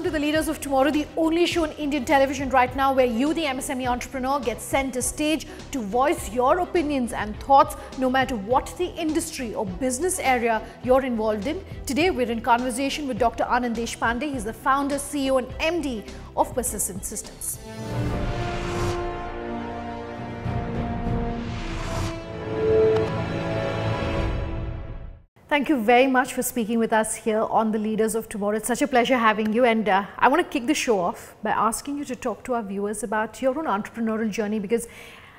welcome to the Leaders of Tomorrow, the only show on Indian television right now where you, the MSME entrepreneur, get sent a stage to voice your opinions and thoughts no matter what the industry or business area you're involved in. Today, we're in conversation with Dr. Anand Deshpande. He's the founder, CEO and MD of Persistent Systems. Thank you very much for speaking with us here on the Leaders of Tomorrow. It's such a pleasure having you, and I want to kick the show off by asking you to talk to our viewers about your own entrepreneurial journey, because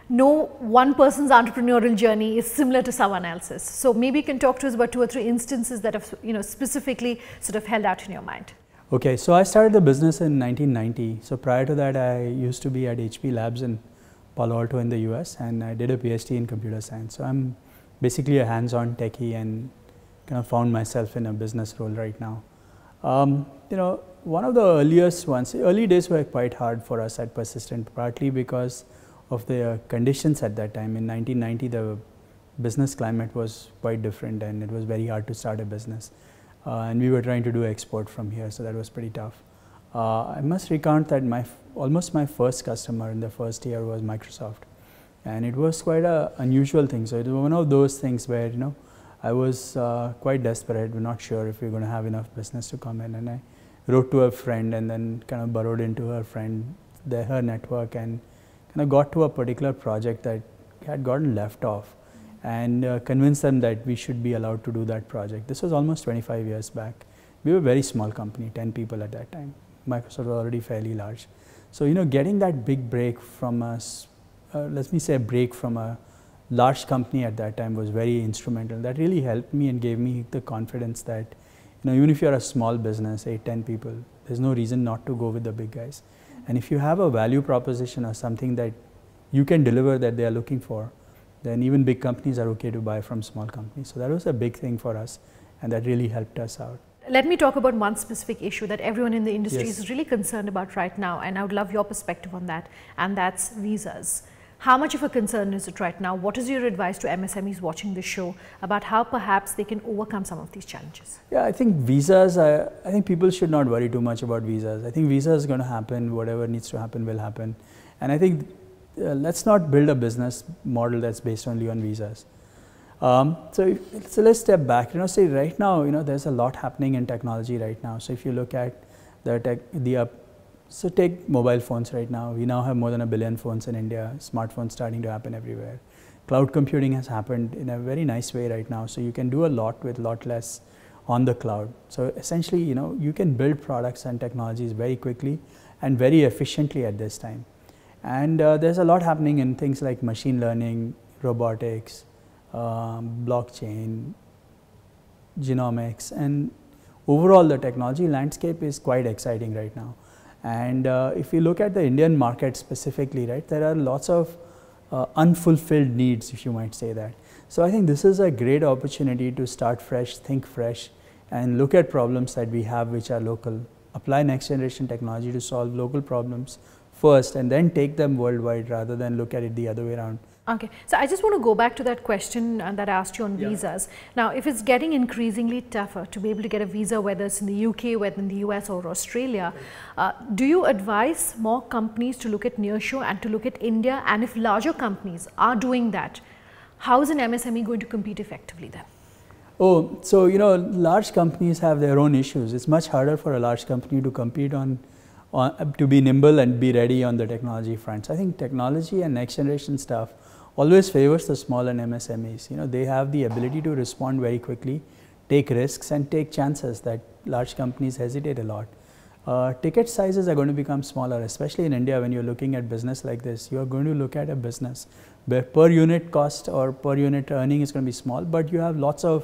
no one person's entrepreneurial journey is similar to someone else's. So maybe you can talk to us about 2 or 3 instances that have, specifically sort of held out in your mind. Okay, so I started the business in 1990. So prior to that, I used to be at HP Labs in Palo Alto in the US, and I did a PhD in computer science. So I'm basically a hands-on techie and kind of found myself in a business role right now. One of the earliest ones, early days were quite hard for us at Persistent, partly because of the conditions at that time. In 1990, the business climate was quite different and it was very hard to start a business. And we were trying to do export from here, so that was pretty tough. I must recount that almost my first customer in the first year was Microsoft. And it was quite an unusual thing. So it was one of those things where, I was quite desperate. We're not sure if we're going to have enough business to come in, and I wrote to a friend and then kind of burrowed into her network, and kind of got to a particular project that had gotten left off, and convinced them that we should be allowed to do that project. This was almost 25 years back. We were a very small company, 10 people at that time. Microsoft was already fairly large. So, getting that big break from us, let me say a break from a large company at that time was very instrumental. That really helped me and gave me the confidence that, even if you're a small business, 8, 10 people, there's no reason not to go with the big guys. And if you have a value proposition or something that you can deliver that they are looking for, then even big companies are okay to buy from small companies. So that was a big thing for us, and that really helped us out. Let me talk about one specific issue that everyone in the industry Yes. is really concerned about right now, and I would love your perspective on that, and that's visas. How much of a concern is it right now? What is your advice to MSMEs watching this show about how perhaps they can overcome some of these challenges? Yeah, I think visas, I think people should not worry too much about visas. I think visa is going to happen. Whatever needs to happen will happen. And I think let's not build a business model that's based only on visas. So let's step back. Say right now, there's a lot happening in technology right now. So if you look at so take mobile phones right now. We now have more than 1 billion phones in India. Smartphones starting to happen everywhere. Cloud computing has happened in a very nice way right now. So you can do a lot with a lot less on the cloud. So essentially, you can build products and technologies very quickly and very efficiently at this time. And there's a lot happening in things like machine learning, robotics, blockchain, genomics, and overall the technology landscape is quite exciting right now. And if you look at the Indian market specifically, right, there are lots of unfulfilled needs, if you might say that. So I think this is a great opportunity to start fresh, think fresh, and look at problems that we have which are local. Apply next generation technology to solve local problems first, and then take them worldwide rather than look at it the other way around. Okay, so I just want to go back to that question that I asked you on visas. Now, if it's getting increasingly tougher to be able to get a visa, whether it's in the UK, whether in the US or Australia, do you advise more companies to look at nearshore and to look at India? And if larger companies are doing that, how is an MSME going to compete effectively then? Oh, so large companies have their own issues. It's much harder for a large company to compete to be nimble and be ready on the technology front. So I think technology and next generation stuff always favors the small and MSMEs. They have the ability to respond very quickly, take risks and take chances that large companies hesitate a lot. Ticket sizes are going to become smaller, especially in India. When you're looking at business like this, you're going to look at a business where per unit cost or per unit earning is going to be small, but you have lots of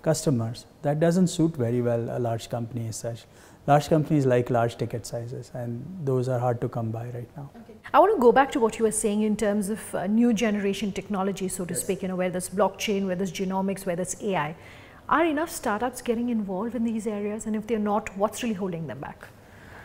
customers. That doesn't suit very well a large company as such. Large companies like large ticket sizes, and those are hard to come by right now. Okay. I want to go back to what you were saying in terms of new generation technology, so to speak, whether it's blockchain, whether it's genomics, whether it's AI. Are enough startups getting involved in these areas? And if they're not, what's really holding them back?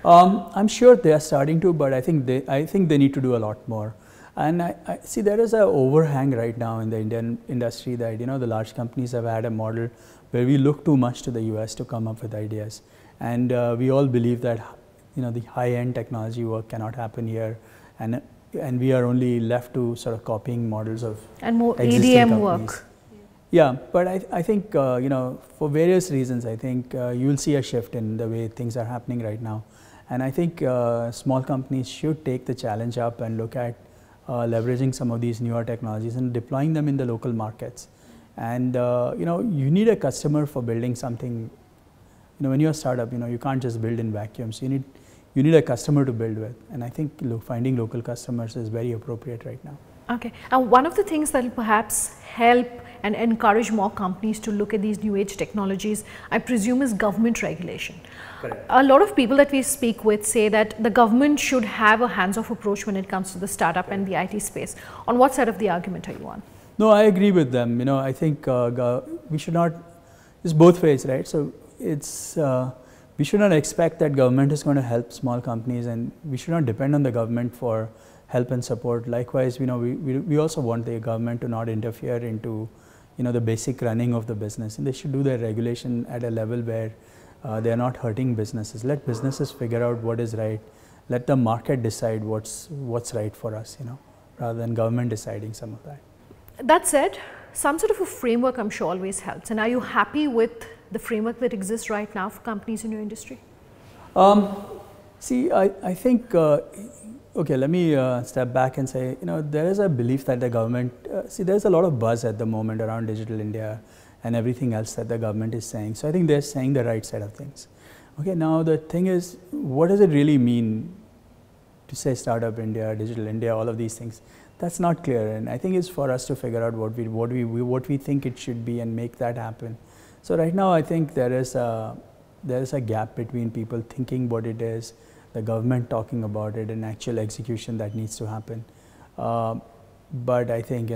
I'm sure they are starting to, but I think they need to do a lot more. And I see there is an overhang right now in the Indian industry that the large companies have had a model where we look too much to the US to come up with ideas. And we all believe that the high-end technology work cannot happen here, and we are only left to sort of copying models of and more existing ADM companies. work. Yeah, but I think for various reasons, I think you will see a shift in the way things are happening right now, and I think small companies should take the challenge up and look at leveraging some of these newer technologies and deploying them in the local markets. And you need a customer for building something. When you're a startup, you can't just build in vacuums. You need a customer to build with, and I think finding local customers is very appropriate right now. Okay, and one of the things that will perhaps help and encourage more companies to look at these new age technologies, I presume, is government regulation. Correct. A lot of people that we speak with say that the government should have a hands-off approach when it comes to the startup and the IT space. On what side of the argument are you on? No, I agree with them. I think we should not, it's both ways, right? So it's, we should not expect that government is going to help small companies, and we should not depend on the government for help and support. Likewise, we also want the government to not interfere into, the basic running of the business, and they should do their regulation at a level where they are not hurting businesses. Let businesses figure out what is right. Let the market decide what's right for us, rather than government deciding some of that. That said, some sort of a framework I'm sure always helps. And are you happy with the framework that exists right now for companies in your industry? See, I think, okay, let me step back and say, there is a belief that the government, there's a lot of buzz at the moment around Digital India and everything else that the government is saying. So I think they're saying the right set of things. Okay, now the thing is, what does it really mean to say Startup India, Digital India, all of these things? That's not clear, and I think it's for us to figure out what we think it should be and make that happen. So right now, I think there is a gap between people thinking what it is, the government talking about it, and actual execution that needs to happen. But I think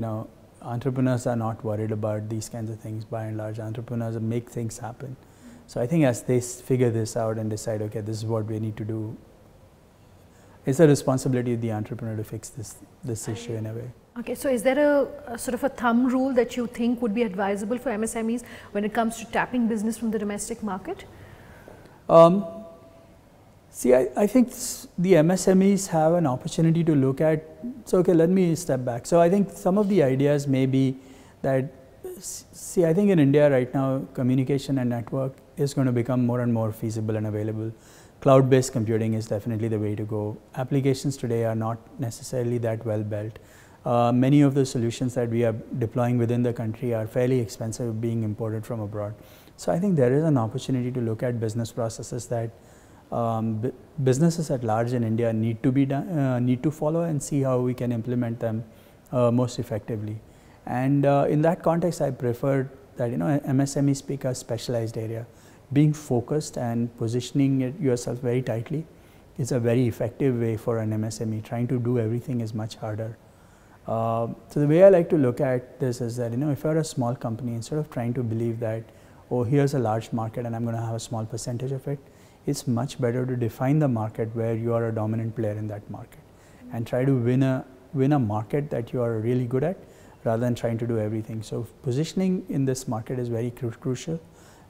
entrepreneurs are not worried about these kinds of things. By and large, entrepreneurs make things happen. So I think as they figure this out and decide, okay, this is what we need to do, it's a responsibility of the entrepreneur to fix this issue in a way. Okay, so is there a sort of a thumb rule that you think would be advisable for MSMEs when it comes to tapping business from the domestic market? See, I think the MSMEs have an opportunity to look at, so okay, let me step back. So I think some of the ideas may be that, see, I think in India right now, communication and network is going to become more and more feasible and available. Cloud-based computing is definitely the way to go. Applications today are not necessarily that well built. Many of the solutions that we are deploying within the country are fairly expensive being imported from abroad. So I think there is an opportunity to look at business processes that businesses at large in India need to follow and see how we can implement them most effectively. And in that context, I prefer that MSMEs pick a specialized area. Being focused and positioning yourself very tightly is a very effective way for an MSME. Trying to do everything is much harder. So the way I like to look at this is that if you're a small company, instead of trying to believe that, oh, here's a large market and I'm going to have a small percentage of it, it's much better to define the market where you are a dominant player in that market and try to win a market that you are really good at rather than trying to do everything. So positioning in this market is very crucial.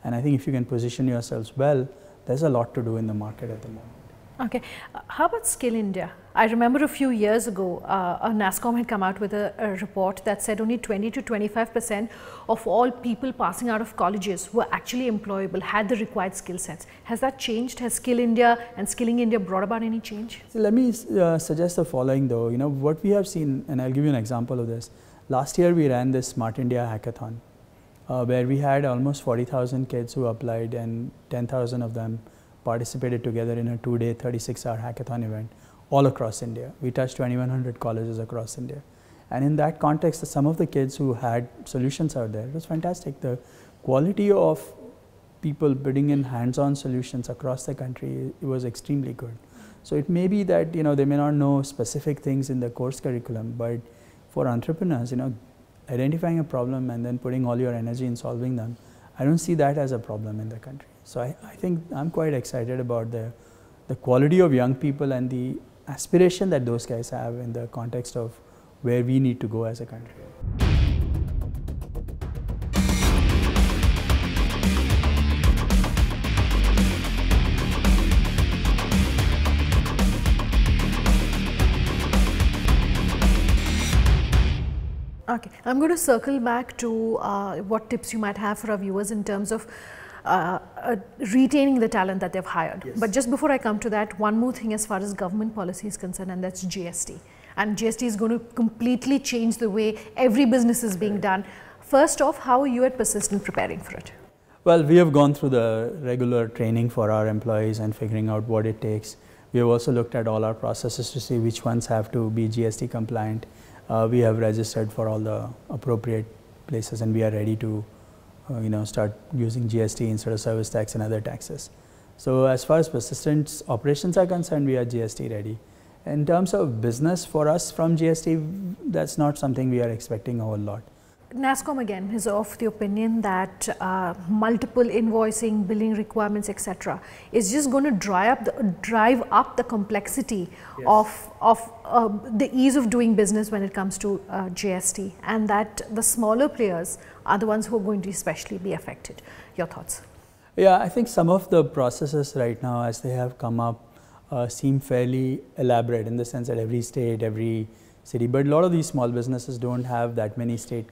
And I think if you can position yourselves well, there's a lot to do in the market at the moment. Okay. How about Skill India? I remember a few years ago, NASSCOM had come out with a report that said only 20 to 25% of all people passing out of colleges were actually employable, had the required skill sets. Has that changed? Has Skill India and Skilling India brought about any change? So let me suggest the following though. What we have seen, and I'll give you an example of this. Last year we ran this Smart India Hackathon, where we had almost 40,000 kids who applied and 10,000 of them participated together in a 2-day, 36-hour hackathon event all across India. We touched 2,100 colleges across India. And in that context, some of the kids who had solutions out there, it was fantastic. The quality of people putting in hands-on solutions across the country, it was extremely good. So it may be that, they may not know specific things in the course curriculum, but for entrepreneurs, identifying a problem and then putting all your energy in solving them, I don't see that as a problem in the country. So I think I'm quite excited about the quality of young people and the aspiration that those guys have in the context of where we need to go as a country. Okay, I'm going to circle back to what tips you might have for our viewers in terms of retaining the talent that they've hired. Yes. But just before I come to that, one more thing as far as government policy is concerned, and that's GST. And GST is going to completely change the way every business is being done. First off, how are you at Persistent preparing for it? Well, we have gone through the regular training for our employees and figuring out what it takes. We have also looked at all our processes to see which ones have to be GST compliant. We have registered for all the appropriate places, and we are ready to start using GST instead of service tax and other taxes. So as far as Persistent's operations are concerned, we are GST ready. In terms of business for us from GST, that's not something we are expecting a whole lot. NASSCOM again is of the opinion that multiple invoicing, billing requirements, etc., is just going to drive up the complexity of the ease of doing business when it comes to GST, and that the smaller players are the ones who are going to especially be affected. Your thoughts? Yeah, I think some of the processes right now, as they have come up, seem fairly elaborate in the sense that every state, every city, but a lot of these small businesses don't have that many state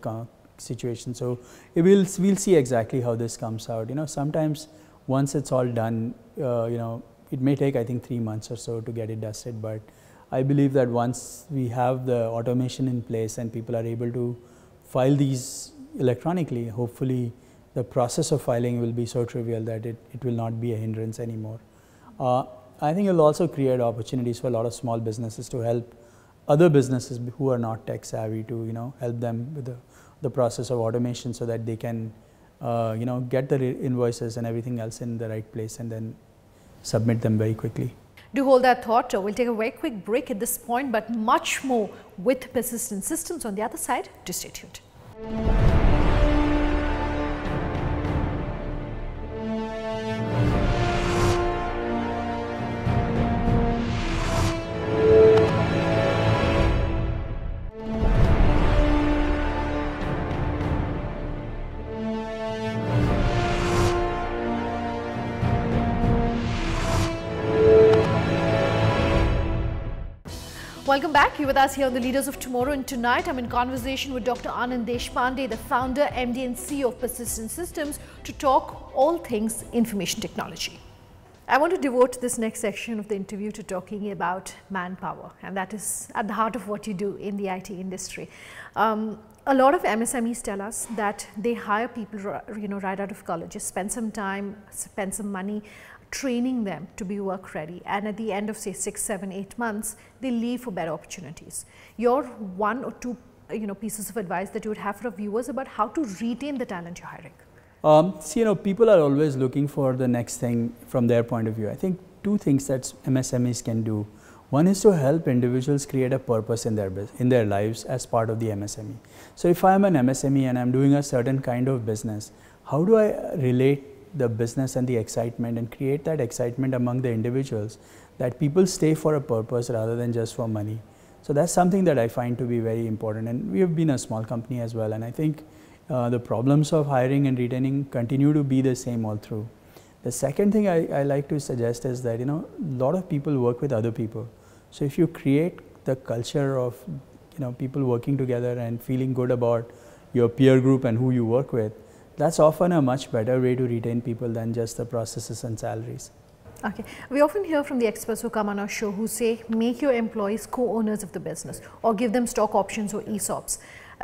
situations. So we'll see exactly how this comes out. Sometimes once it's all done, it may take, I think, 3 months or so to get it dusted. But I believe that once we have the automation in place and people are able to file these electronically, hopefully the process of filing will be so trivial that it will not be a hindrance anymore. I think it will also create opportunities for a lot of small businesses to help other businesses who are not tech savvy to help them with the process of automation, so that they can get the invoices and everything else in the right place and then submit them very quickly. Do hold that thought. We'll take a very quick break at this point, but much more with Persistent Systems on the other side. Do stay tuned. Welcome back. You're with us here on the Leaders of Tomorrow, and tonight I'm in conversation with Dr. Anand Deshpande, the founder, MD and CEO of Persistent Systems, to talk all things information technology. I want to devote this next section of the interview to talking about manpower, and that is at the heart of what you do in the IT industry. A lot of MSMEs tell us that they hire people, right out of college, spend some time, spend some money, training them to be work ready, and at the end of say 6, 7, 8 months they leave for better opportunities. Your 1 or 2 pieces of advice that you would have for our viewers about how to retain the talent you're hiring? People are always looking for the next thing from their point of view. I think 2 things that MSMEs can do. One is to help individuals create a purpose in their lives as part of the MSME. So if I'm an MSME and I'm doing a certain kind of business, how do I relate the business and the excitement and create that excitement among the individuals that people stay for a purpose rather than just for money? So that's something that I find to be very important, and we have been a small company as well, and I think the problems of hiring and retaining continue to be the same all through. The second thing I like to suggest is that a lot of people work with other people. So if you create the culture of people working together and feeling good about your peer group and who you work with, that's often a much better way to retain people than just the processes and salaries. Okay. We often hear from the experts who come on our show who say, make your employees co-owners of the business or give them stock options or ESOPs.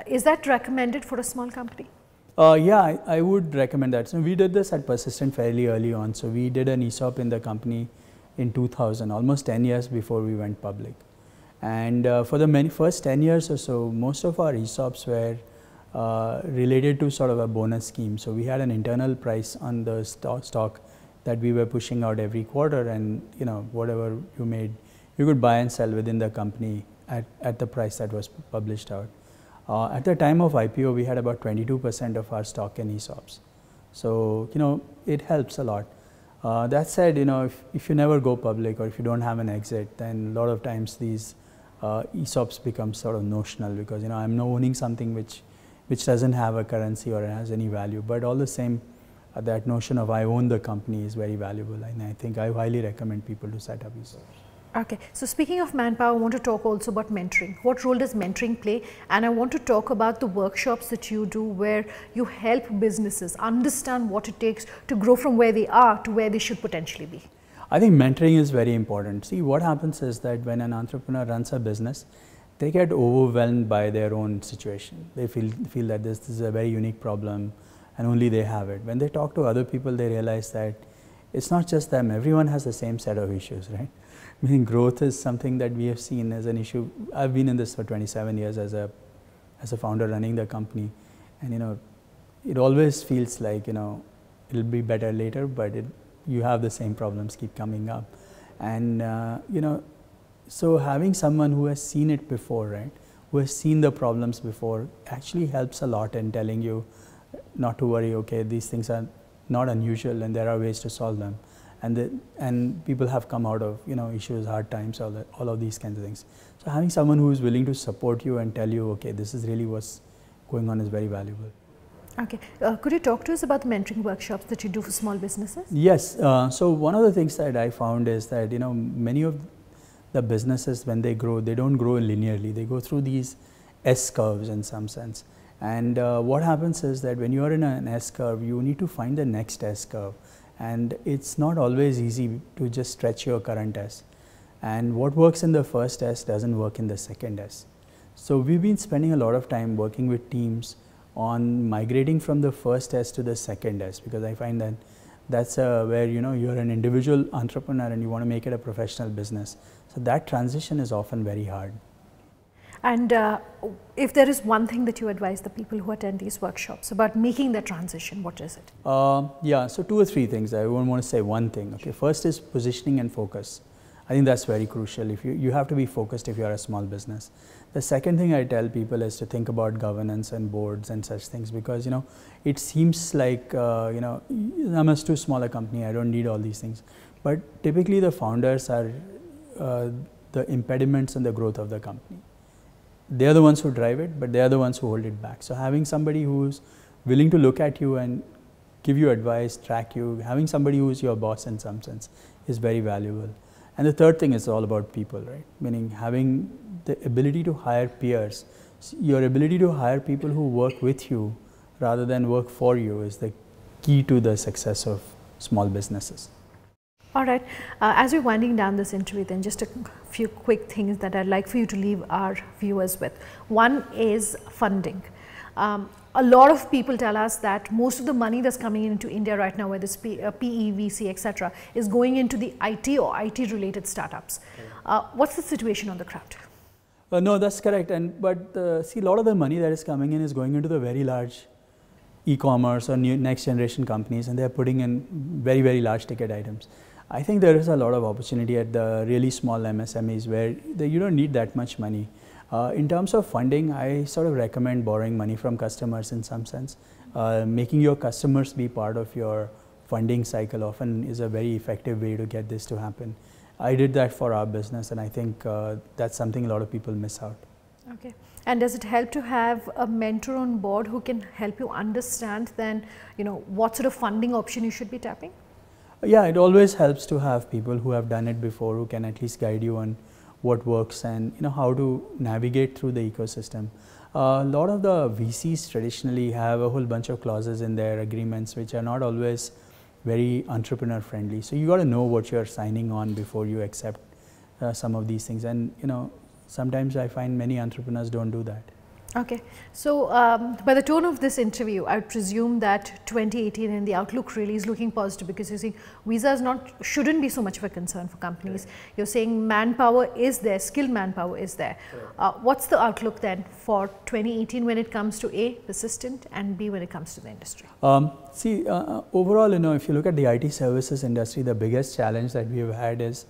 Is that recommended for a small company? Yeah, I would recommend that. So we did this at Persistent fairly early on. So we did an ESOP in the company in 2000, almost 10 years before we went public. And for the first 10 years or so, most of our ESOPs were related to sort of a bonus scheme. So we had an internal price on the stock that we were pushing out every quarter, and whatever you made, you could buy and sell within the company at the price that was published out. At the time of IPO, we had about 22% of our stock in ESOPs. So it helps a lot. That said, if you never go public or if you don't have an exit, then a lot of times these ESOPs become sort of notional, because I'm now owning something which doesn't have a currency or has any value, but all the same, that notion of I own the company is very valuable, and I think I highly recommend people to set up ESOPs. Okay, so speaking of manpower, I want to talk also about mentoring. What role does mentoring play? And I want to talk about the workshops that you do where you help businesses understand what it takes to grow from where they are to where they should potentially be. I think mentoring is very important. See, what happens is that when an entrepreneur runs a business, they get overwhelmed by their own situation. They feel that this is a very unique problem and only they have it. When they talk to other people, they realize that it's not just them. Everyone has the same set of issues, right? Meaning growth is something that we have seen as an issue. I've been in this for 27 years as a founder running the company, and it always feels like it'll be better later, but you have the same problems keep coming up, and so having someone who has seen it before, right, who has seen the problems before, actually helps a lot in telling you not to worry. Okay, these things are not unusual, and there are ways to solve them. And people have come out of issues, hard times, all of these kinds of things. So having someone who is willing to support you and tell you, okay, this is really what's going on, is very valuable. Okay, could you talk to us about the mentoring workshops that you do for small businesses? Yes. So one of the things that I found is that many of the businesses, when they grow, they don't grow linearly. They go through these S curves in some sense. And what happens is that when you are in an S curve, you need to find the next S curve. And it's not always easy to just stretch your current S. And what works in the first S doesn't work in the second S. So we've been spending a lot of time working with teams on migrating from the first S to the second S, because I find that that's where you're an individual entrepreneur and you want to make it a professional business. So that transition is often very hard. And if there is one thing that you advise the people who attend these workshops about making the transition, what is it? Yeah, so 2 or 3 things. I won't want to say one thing. Okay, first is positioning and focus. I think that's very crucial. If you have to be focused if you are a small business. The second thing I tell people is to think about governance and boards and such things, because it seems like I'm a too small a company, I don't need all these things. But typically the founders are the impediments in the growth of the company. They are the ones who drive it, but they are the ones who hold it back. So having somebody who's willing to look at you and give you advice, track you, having somebody who's your boss in some sense is very valuable. And the third thing is all about people, right? Meaning having the ability to hire peers. Your ability to hire people who work with you rather than work for you is the key to the success of small businesses. All right. As we're winding down this interview, then just a few quick things that I'd like for you to leave our viewers with. One is funding. A lot of people tell us that most of the money that's coming into India right now, whether it's PE, VC, etc., is going into the IT or IT-related startups. What's the situation on the ground? No, that's correct. But see, a lot of the money that is coming in is going into the very large e-commerce or next generation companies, and they're putting in very, very large ticket items. I think there is a lot of opportunity at the really small MSMEs where you don't need that much money. In terms of funding, I sort of recommend borrowing money from customers in some sense. Making your customers be part of your funding cycle often is a very effective way to get this to happen. I did that for our business, and I think that's something a lot of people miss out. Okay. And does it help to have a mentor on board who can help you understand then, what sort of funding option you should be tapping? Yeah, it always helps to have people who have done it before, who can at least guide you on what works and how to navigate through the ecosystem. A lot of the VCs traditionally have a whole bunch of clauses in their agreements which are not always very entrepreneur friendly. So you got to know what you're signing on before you accept some of these things. And sometimes I find many entrepreneurs don't do that. Okay. So, by the tone of this interview, I would presume that 2018 and the outlook really is looking positive, because you're saying visas shouldn't be so much of a concern for companies. Right. You're saying manpower is there, skilled manpower is there. Right. What's the outlook then for 2018 when it comes to A, persistent, and B, when it comes to the industry? See, overall, if you look at the IT services industry, the biggest challenge that we have had is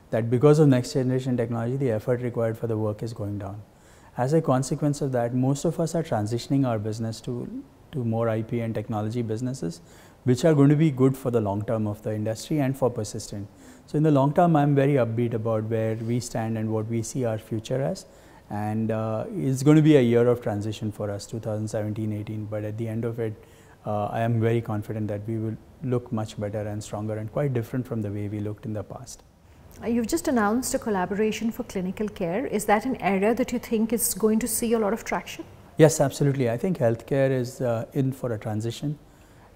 that because of next generation technology, the effort required for the work is going down. As a consequence of that, most of us are transitioning our business to more IP and technology businesses, which are going to be good for the long term of the industry and for persistent. So in the long term, I'm very upbeat about where we stand and what we see our future as. And it's going to be a year of transition for us, 2017-18. But at the end of it, I am very confident that we will look much better and stronger and quite different from the way we looked in the past. You've just announced a collaboration for clinical care. Is that an area that you think is going to see a lot of traction? Yes, absolutely. I think healthcare is in for a transition,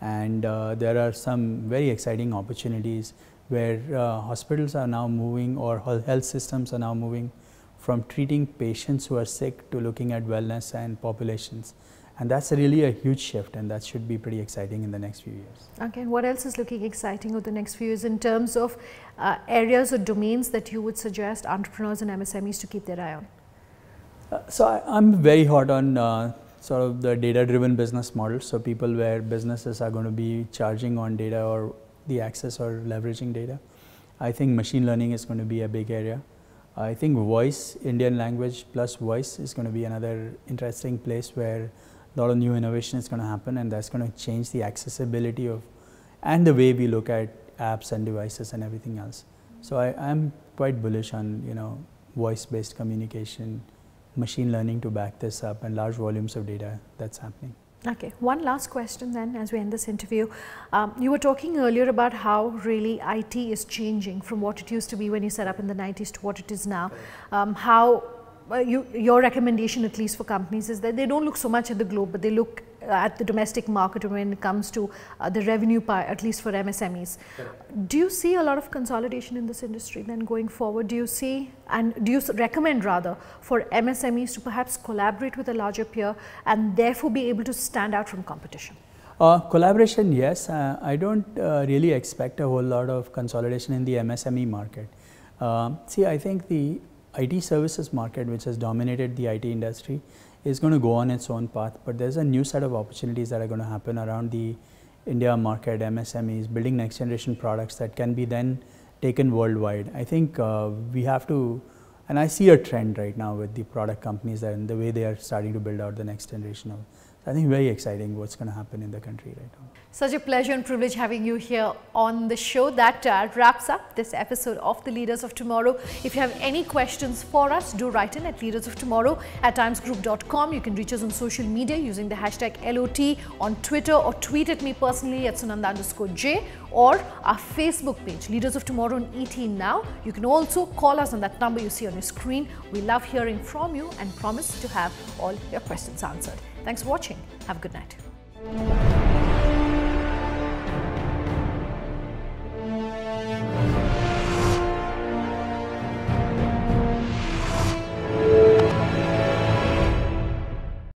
and there are some very exciting opportunities where hospitals are now moving, or health systems are now moving from treating patients who are sick to looking at wellness and populations. And that's really a huge shift, and that should be pretty exciting in the next few years. Okay, what else is looking exciting over the next few years in terms of areas or domains that you would suggest entrepreneurs and MSMEs to keep their eye on? So I'm very hot on sort of the data-driven business model. So people where businesses are going to be charging on data or the access or leveraging data. I think machine learning is going to be a big area. I think voice, Indian language plus voice is going to be another interesting place where a lot of new innovation is going to happen, and that's going to change the accessibility of and the way we look at apps and devices and everything else. So I'm quite bullish on, you know, voice-based communication, machine learning to back this up, and large volumes of data that's happening. Okay, one last question then as we end this interview. You were talking earlier about how really IT is changing from what it used to be when you set up in the 90s to what it is now. Your recommendation, at least for companies, is that they don't look so much at the globe, but they look at the domestic market when it comes to the revenue pie, at least for MSMEs. Do you see a lot of consolidation in this industry then going forward? Do you see, and do you recommend rather for MSMEs to perhaps collaborate with a larger peer and therefore be able to stand out from competition? Collaboration, yes. I don't really expect a whole lot of consolidation in the MSME market. See, I think the IT services market, which has dominated the IT industry, is going to go on its own path, but there's a new set of opportunities that are going to happen around the India market, MSMEs, building next generation products that can be then taken worldwide. I think we have to, and I see a trend right now with the product companies and the way they are starting to build out the next generation of, I think very exciting what's going to happen in the country right now. Such a pleasure and privilege having you here on the show. That wraps up this episode of The Leaders of Tomorrow. If you have any questions for us, do write in at leadersoftomorrow@timesgroup.com. You can reach us on social media using the hashtag LOT on Twitter, or tweet at me personally at Sunanda_J, or our Facebook page, Leaders of Tomorrow on ET Now. You can also call us on that number you see on your screen. We love hearing from you and promise to have all your questions answered. Thanks for watching. Have a good night.